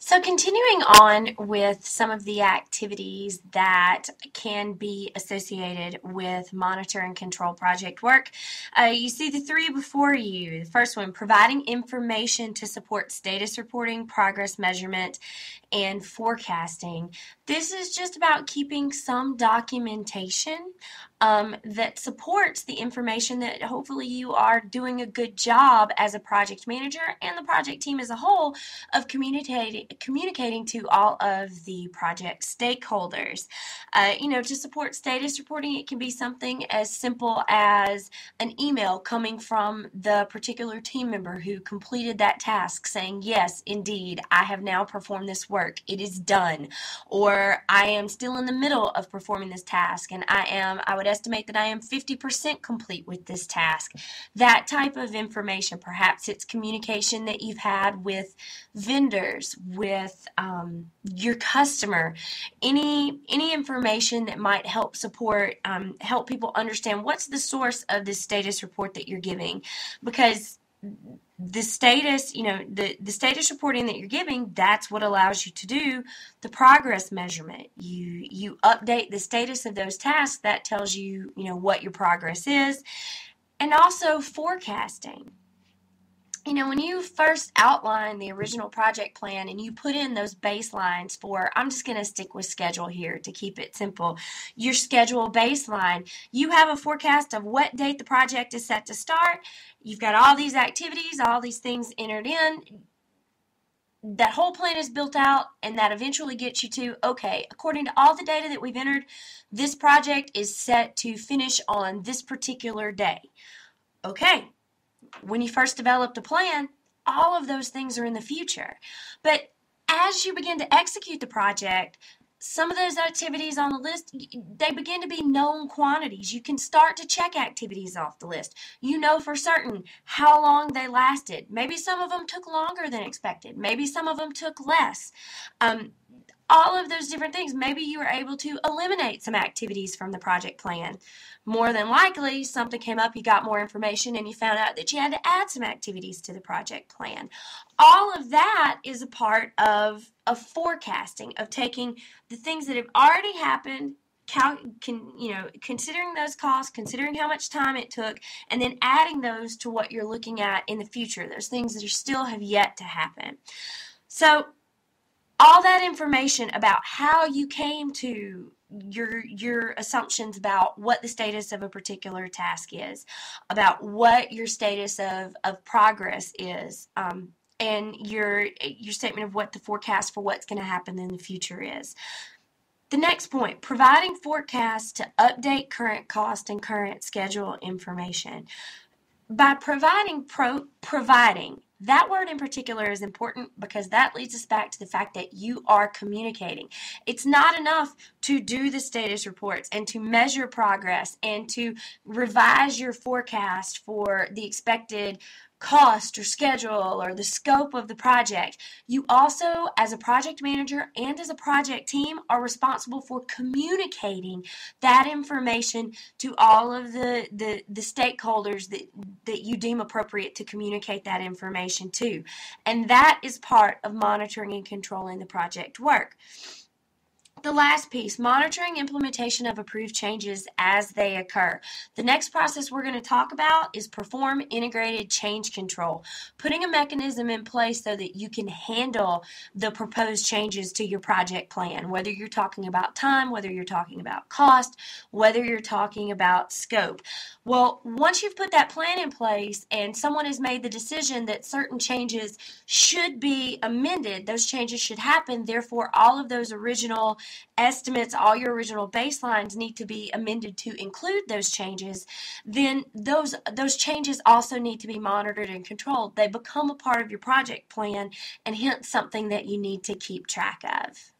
So continuing on with some of the activities that can be associated with monitor and control project work, you see the three before you. The first one, providing information to support status reporting, progress measurement, and forecasting. This is just about keeping some documentation that supports the information that hopefully you are doing a good job as a project manager and the project team as a whole of communicating to all of the project stakeholders. To support status reporting, it can be something as simple as an email coming from the particular team member who completed that task saying, yes, indeed, I have now performed this work. It is done. Or I am still in the middle of performing this task and I would estimate that I am 50% complete with this task. That type of information, perhaps it's communication that you've had with vendors, with your customer, any information that might help support, help people understand what's the source of this status report that you're giving, because the status, the status reporting that you're giving, that's what allows you to do the progress measurement. You update the status of those tasks. That tells you, what your progress is, and also forecasting. When you first outline the original project plan and you put in those baselines for, I'm just going to stick with schedule here to keep it simple, your schedule baseline, you have a forecast of what date the project is set to start. You've got all these activities, all these things entered in. That whole plan is built out, and that eventually gets you to, okay, according to all the data that we've entered, this project is set to finish on this particular day. Okay. When you first developed a plan, all of those things are in the future. But as you begin to execute the project, some of those activities on the list, they begin to be known quantities. You can start to check activities off the list. You know for certain how long they lasted. Maybe some of them took longer than expected. Maybe some of them took less. All of those different things. Maybe you were able to eliminate some activities from the project plan. More than likely, something came up, you got more information, and you found out that you had to add some activities to the project plan. All of that is a part of forecasting, of taking the things that have already happened, considering those costs, considering how much time it took, and then adding those to what you're looking at in the future, those things that still have yet to happen. So, all that information about how you came to your assumptions about what the status of a particular task is, about what your status of progress is, and your statement of what the forecast for what's going to happen in the future is. The next point, providing forecasts to update current cost and current schedule information. By providing, that word in particular is important because that leads us back to the fact that you are communicating. It's not enough to do the status reports and to measure progress and to revise your forecast for the expected cost or schedule or the scope of the project. You also, as a project manager and as a project team, are responsible for communicating that information to all of the stakeholders that you deem appropriate to communicate that information to. And that is part of monitoring and controlling the project work. The last piece, monitoring implementation of approved changes as they occur. The next process we're going to talk about is perform integrated change control, putting a mechanism in place so that you can handle the proposed changes to your project plan, whether you're talking about time, whether you're talking about cost, whether you're talking about scope. Well, once you've put that plan in place and someone has made the decision that certain changes should be amended, those changes should happen, therefore all of those original estimates, all your original baselines need to be amended to include those changes, then those changes also need to be monitored and controlled. They become a part of your project plan and hence something that you need to keep track of.